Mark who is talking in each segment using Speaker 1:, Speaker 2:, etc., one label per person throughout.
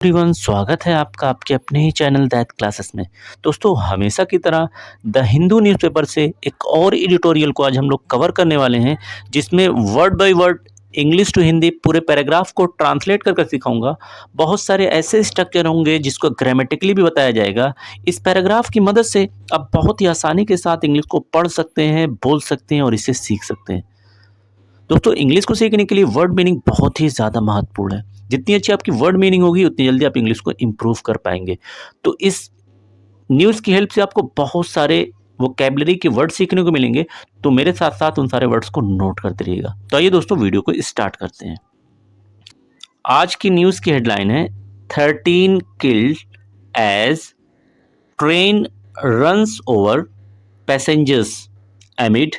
Speaker 1: Everyone, स्वागत है आपका आपके अपने ही चैनल दैट क्लासेस में। दोस्तों, हमेशा की तरह द हिंदू न्यूज़पेपर से एक और एडिटोरियल को आज हम लोग कवर करने वाले हैं, जिसमें word by word English to Hindi पूरे पैराग्राफ को ट्रांसलेट कर सिखाऊंगा। बहुत सारे ऐसे स्ट्रक्चर होंगे जिसको ग्रामेटिकली भी बताया जाएगा। इस पैराग्राफ की मदद से आप बहुत ही आसानी के साथ इंग्लिश को पढ़ सकते हैं, बोल सकते हैं और इसे सीख सकते हैं। दोस्तों, इंग्लिश को सीखने के लिए वर्ड मीनिंग बहुत ही ज़्यादा महत्वपूर्ण है। जितनी अच्छी आपकी वर्ड मीनिंग होगी उतनी जल्दी आप इंग्लिश को इम्प्रूव कर पाएंगे। तो इस न्यूज़ की हेल्प से आपको बहुत सारे वोकैबुलरी के वर्ड सीखने को मिलेंगे। तो मेरे साथ साथ उन सारे वर्ड्स को नोट करते रहिएगा। तो आइए दोस्तों, वीडियो को स्टार्ट करते हैं। आज की न्यूज़ की हेडलाइन है 13 killed as train runs over passengers amid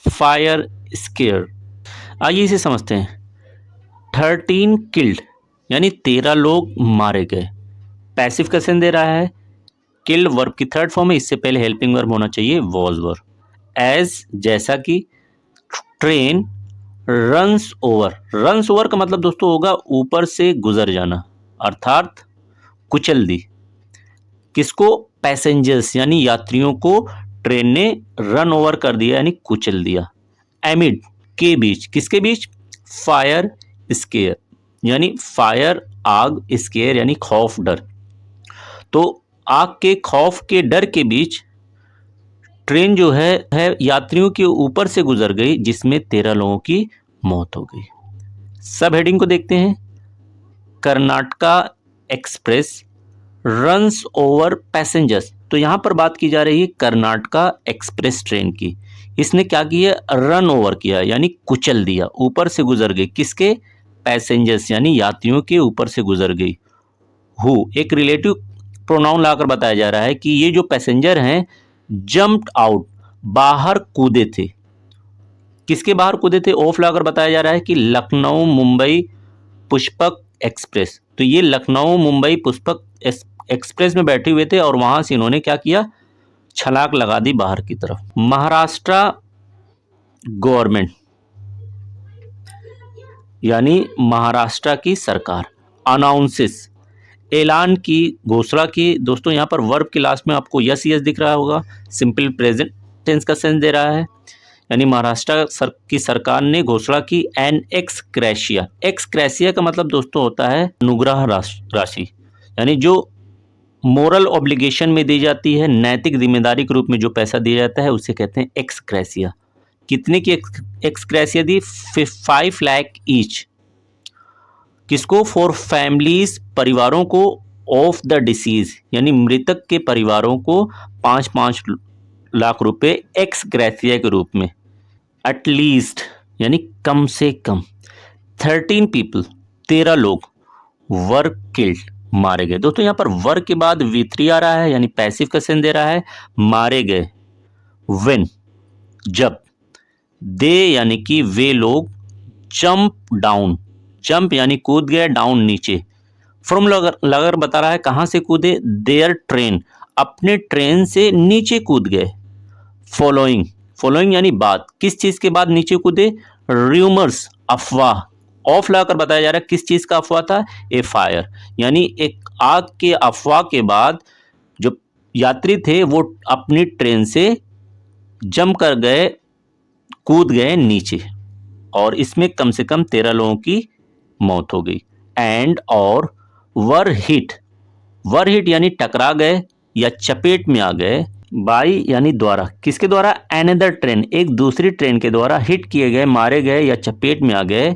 Speaker 1: fire scare. आइए इसे समझते हैं। 13 किल्ड यानी 13 लोग मारे गए। पैसिव क्वेश्चन दे रहा है। किल्ड वर्ब की थर्ड फॉर्म है, इससे पहले हेल्पिंग वर्ब होना चाहिए वॉज वर्ब। एज जैसा कि, train runs over. Runs over का मतलब दोस्तों होगा ऊपर से गुजर जाना, अर्थात कुचल दी। किसको? पैसेंजर्स यानी यात्रियों को ट्रेन ने रन ओवर कर दिया यानी कुचल दिया। एमिड के बीच, किसके बीच? फायर स्केयर यानी फायर आग, स्केयर यानी खौफ डर। तो आग के खौफ के डर के बीच ट्रेन जो है यात्रियों के ऊपर से गुजर गई, जिसमें 13 लोगों की मौत हो गई। सब हेडिंग को देखते हैं। Karnataka express runs over passengers. तो यहां पर बात की जा रही है कर्नाटका एक्सप्रेस ट्रेन की। इसने क्या किया? रन ओवर किया यानी कुचल दिया, ऊपर से गुजर गई। किसके? पैसेंजर्स यानी यात्रियों के ऊपर से गुजर गई। हु एक रिलेटिव प्रोनाउन लाकर बताया जा रहा है कि ये जो पैसेंजर हैं जंप्ड आउट, बाहर कूदे थे। किसके बाहर कूदे थे? ऑफ लाकर बताया जा रहा है कि लखनऊ मुंबई पुष्पक एक्सप्रेस। तो ये लखनऊ मुंबई पुष्पक एक्सप्रेस में बैठे हुए थे और वहां से इन्होंने क्या किया? छलांग लगा दी बाहर की तरफ। महाराष्ट्र गवर्नमेंट यानी महाराष्ट्र की सरकार अनाउंसेस ऐलान की, घोषणा की। दोस्तों, यहाँ पर वर्ब के लास्ट में आपको यस यस दिख रहा होगा, सिंपल प्रेजेंट टेंस का सेंस दे रहा है। यानी महाराष्ट्र की सरकार ने घोषणा की an ex gratia. Ex gratia का मतलब दोस्तों होता है अनुग्रह राशि, यानी जो मोरल ऑब्लिगेशन में दी जाती है, नैतिक जिम्मेदारी के रूप में जो पैसा दिया जाता है उसे कहते हैं एक्स ग्रेशिया। कितने की एक्स ग्रेशिया दी? 5 लाख ईच। किसको? फॉर फैमिलीज, परिवारों को, ऑफ द डिसीज यानी मृतक के परिवारों को 5-5 लाख रुपए एक्स ग्रेशिया के रूप में। एटलीस्ट यानी कम से कम। 13 पीपल 13 लोग वर किल्ड मारे गए। दोस्तों, यहाँ पर वर के बाद V3 आ रहा है यानी पैसिव क्वेश्चन दे रहा है। मारे गए व्हेन जब, दे यानी कि वे लोग, जंप डाउन, जंप यानी कूद गए, डाउन नीचे। फ्रॉम लगर बता रहा है कहां से कूदे? देयर ट्रेन, अपने ट्रेन से नीचे कूद गए। फॉलोइंग, फॉलोइंग यानी बाद, किस चीज के बाद नीचे कूदे? र्यूमर्स, अफवाह। ऑफ लाकर बताया जा रहा है किस चीज का अफवाह था? ए फायर यानी एक आग के अफवाह के बाद जो यात्री थे वो अपनी ट्रेन से जंप कर गए, कूद गए नीचे, और इसमें कम से कम 13 लोगों की मौत हो गई। एंड और वर हिट, वर हिट यानी टकरा गए या चपेट में आ गए। बाई यानी द्वारा, किसके द्वारा? अनदर ट्रेन, एक दूसरी ट्रेन के द्वारा हिट किए गए, मारे गए या चपेट में आ गए।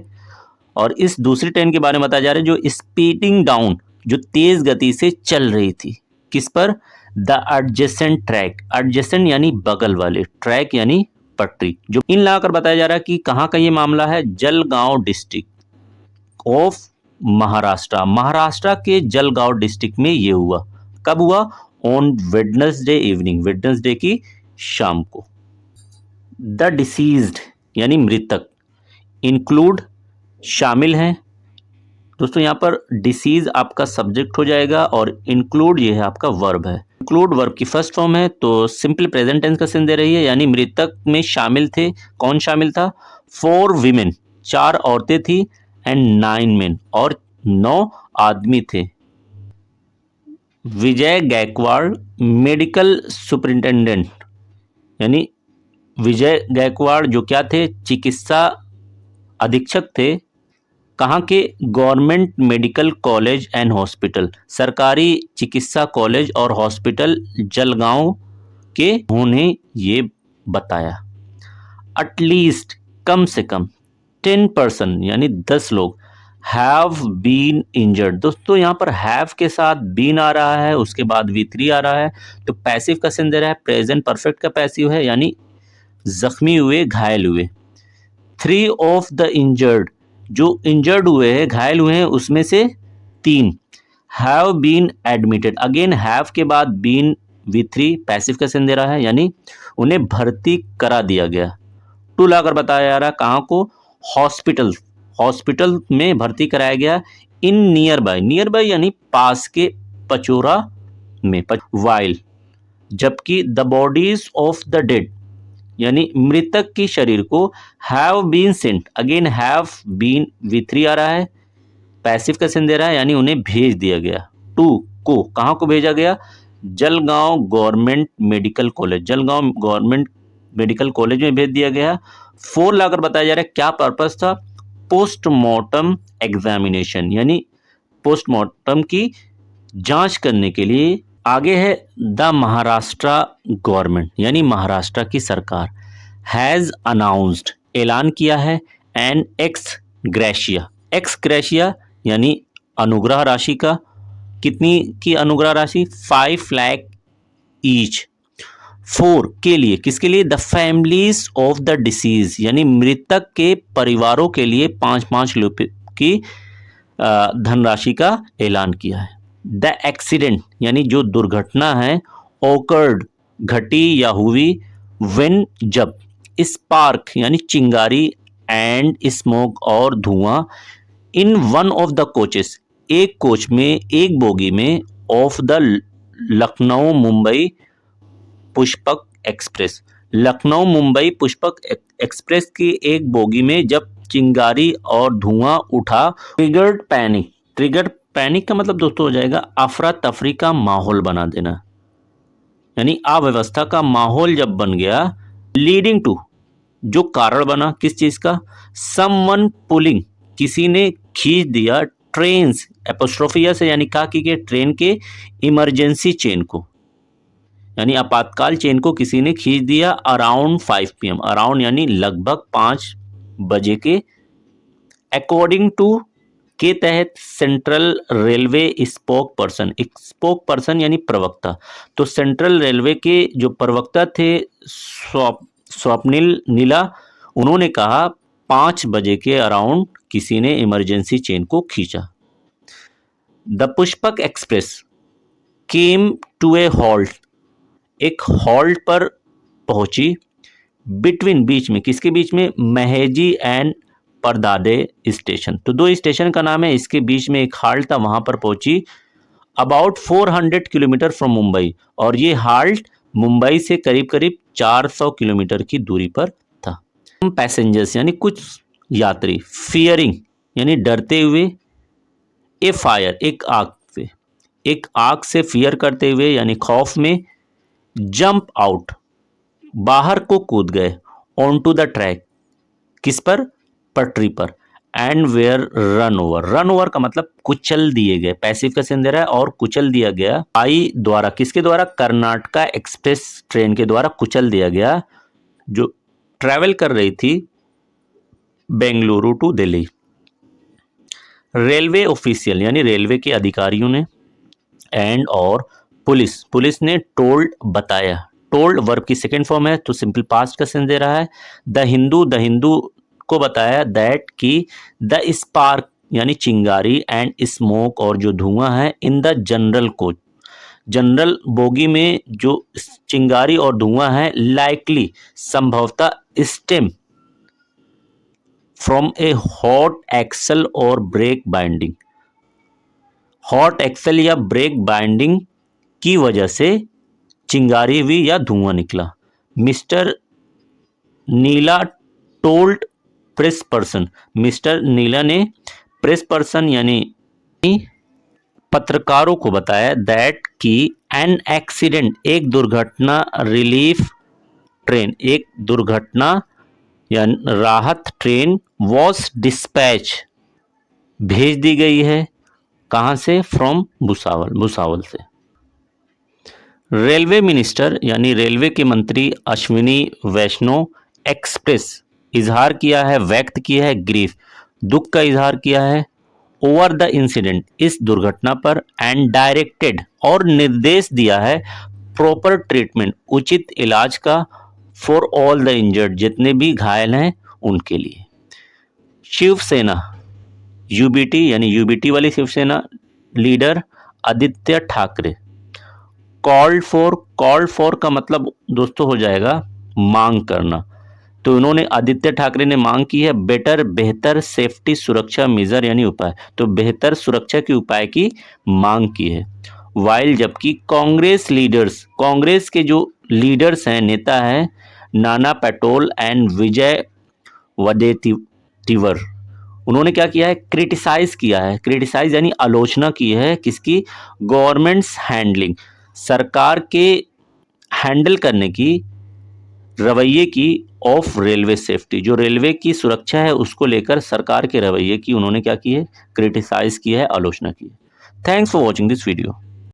Speaker 1: और इस दूसरी ट्रेन के बारे में बताया जा रहा है जो स्पीडिंग डाउन, जो तेज गति से चल रही थी। किस पर? द एडजेसेंट ट्रैक, एडजेसेंट यानी बगल वाले, ट्रैक यानी पटरी। जो इन लाकर बताया जा रहा है कि कहाँ का ये मामला है? जलगांव डिस्ट्रिक्ट ऑफ महाराष्ट्र, महाराष्ट्र के जलगांव डिस्ट्रिक्ट में ये हुआ। कब हुआ? ऑन वेडनेसडे इवनिंग, वेडनेसडे की शाम को। द डिसीज्ड यानी मृतक, इंक्लूड शामिल हैं। दोस्तों, यहाँ पर डिसीज आपका सब्जेक्ट हो जाएगा और इंक्लूड ये है आपका वर्ब है। इंक्लूड वर्ब की फर्स्ट फॉर्म है तो सिंपल प्रेजेंट टेंस का सेंस दे रही है, यानी मृतक में शामिल थे। कौन शामिल था? 4 वीमेन, 4 औरतें थी, एंड 9 मेन, और 9 आदमी थे। विजय गायकवाड़ मेडिकल सुपरिंटेंडेंट, यानी विजय गायकवाड़ जो क्या थे, चिकित्सा अधीक्षक थे। कहाँ के? Government medical college and hospital, सरकारी चिकित्सा कॉलेज और हॉस्पिटल जलगांव के, उन्होंने ये बताया। एटलीस्ट, कम से कम 10% यानी 10 लोग हैव बीन इंजर्ड। दोस्तों यहाँ पर हैव के साथ बीन आ रहा है, उसके बाद V3 आ रहा है, तो पैसिव का सेंस दे रहा है, प्रेजेंट परफेक्ट का पैसिव है, यानी जख्मी हुए, घायल हुए। 3 ऑफ द इंजर्ड, जो इंजर्ड हुए हैं, घायल हुए हैं, उसमें से 3 have been admitted. Again have के बाद बीन V3 पैसिव का सेंस दे रहा है, यानी उन्हें भर्ती करा दिया गया। टू लाकर बताया जा रहा है कहाँ को? हॉस्पिटल, हॉस्पिटल में भर्ती कराया गया। इन नियर बाय यानी पास के, पचोरा में, वाइल, जबकि the bodies of the dead यानी मृतक की शरीर को have been sent. Again have been V3 आ रहा है, पैसिव का सेंस दे रहा है, यानी उन्हें भेज दिया गया। टू को, कहाँ को भेजा गया? Jalgaon government medical college, Jalgaon government medical college में भेज दिया गया। 4 लाकर बताया जा रहा है क्या पर्पस था? पोस्टमार्टम एग्जामिनेशन, यानी पोस्टमार्टम की जांच करने के लिए। आगे है द महाराष्ट्र गवर्नमेंट, यानी महाराष्ट्र की सरकार, हैज अनाउंस्ड, ऐलान किया है, an ex gratia, ex gratia यानी अनुग्रह राशि का। कितनी की अनुग्रह राशि? 5 लाख ईच, 4 के लिए, किसके लिए? The families of the disease, यानी मृतक के परिवारों के लिए 5-5 रुपये की धनराशि का ऐलान किया है। द एक्सीडेंट यानी जो दुर्घटना है, ओकर्ड घटी या हुई, व्हेन जब, स्पार्क यानी चिंगारी, एंड स्मोक और धुआं, in one of the coaches, एक कोच में, एक बोगी में, of the Lucknow Mumbai Pushpak express, Lucknow Mumbai Pushpak express की एक बोगी में जब चिंगारी और धुआं उठा। ट्रिगर्ड पैनिक, ट्रिगर्ड पैनिक का मतलब दोस्तों हो जाएगा अफरा तफरी का माहौल बना देना, यानी अव्यवस्था का माहौल जब बन गया। लीडिंग टू, जो कारण बना किस चीज का? समवन पुलिंग, किसी ने खींच दिया, ट्रेन्स एपोस्ट्रोफिया से, यानी कहा कि ट्रेन के इमरजेंसी चेन को, यानी आपातकाल चेन को किसी ने खींच दिया। अराउंड 5 PM, अराउंड यानी लगभग 5 बजे के। अकॉर्डिंग टू के तहत सेंट्रल रेलवे स्पोक पर्सन, एक स्पोक पर्सन यानी प्रवक्ता, तो सेंट्रल रेलवे के जो प्रवक्ता थे स्वप्निल नीला, उन्होंने कहा 5 बजे के अराउंड किसी ने इमरजेंसी चेन को खींचा। The Pushpak express came to a halt, एक हॉल्ट पर पहुंची। बिटवीन, बीच में, किसके बीच में? महेजी एंड परदादे स्टेशन, तो 2 स्टेशन का नाम है, इसके बीच में एक हाल्ट था, वहां पर पहुंची। अबाउट 400 किलोमीटर फ्रॉम मुंबई, और ये हाल्ट मुंबई से करीब करीब 400 किलोमीटर की दूरी पर था। पैसेंजर्स यानी कुछ यात्री, फियरिंग यानी डरते हुए, ए फायर एक आग से, एक आग से फियर करते हुए यानी खौफ में, जंप आउट बाहर को कूद गए, ऑन टू द ट्रैक किस पर? पटरी पर, and were run over, run over का मतलब कुचल दिए गए, पैसिव का सेंस दे रहा है, और कुचल दिया गया आई द्वारा, किसके द्वारा? कर्नाटका एक्सप्रेस ट्रेन के द्वारा कुचल दिया गया, जो ट्रैवल कर रही थी Bengaluru to Delhi. Railway official यानी रेलवे के अधिकारियों ने, एंड और पुलिस, पुलिस ने टोल्ड बताया, टोल्ड वर्ब की सेकेंड फॉर्म है, तो सिंपल पास्ट का सेंस दे रहा है। द हिंदू, द हिंदू को बताया दैट की द स्पार्क यानी चिंगारी, एंड स्मोक और जो धुआं है, in the general coach, general bogie में जो चिंगारी और धुआं है, लाइकली संभवतः stem from a hot axle और ब्रेक बाइंडिंग, हॉट एक्सल या ब्रेक बाइंडिंग की वजह से चिंगारी हुई या धुआं निकला। Mister Neela told press person, mister Neela ने प्रेस पर्सन यानी पत्रकारों को बताया दैट कि एन एक्सीडेंट, एक दुर्घटना रिलीफ ट्रेन, एक दुर्घटना या राहत ट्रेन वॉज डिस्पैच, भेज दी गई है। कहाँ से? फ्रॉम भुसावल, भुसावल से। रेलवे मिनिस्टर यानी रेलवे के मंत्री अश्विनी वैष्णव एक्सप्रेस इजहार किया है, व्यक्त किया है ग्रीफ, दुख का इजहार किया है ओवर द इंसिडेंट, इस दुर्घटना पर, एंड डायरेक्टेड और निर्देश दिया है प्रॉपर ट्रीटमेंट, उचित इलाज का, फॉर ऑल द इंजर्ड, जितने भी घायल हैं उनके लिए। शिवसेना यूबीटी यानी यूबीटी वाली Shiv Sena leader Aaditya Thackeray called for का मतलब दोस्तों हो जाएगा मांग करना। तो उन्होंने, आदित्य ठाकरे ने मांग की है बेहतर सेफ्टी सुरक्षा मेजर यानी उपाय, तो बेहतर सुरक्षा के उपाय की मांग की है। वाइल जबकि कांग्रेस लीडर्स, कांग्रेस के जो लीडर्स हैं, नेता हैं, नाना पटोले एंड विजय वडेट्टीवर, उन्होंने क्या किया है? क्रिटिसाइज किया है, क्रिटिसाइज यानी आलोचना की है किसकी? गवर्नमेंट्स हैंडलिंग, सरकार के हैंडल करने की, रवैये की, ऑफ रेलवे सेफ्टी, जो रेलवे की सुरक्षा है उसको लेकर सरकार के रवैये की उन्होंने क्या की है? क्रिटिसाइज की है, आलोचना की है। Thanks for watching this video.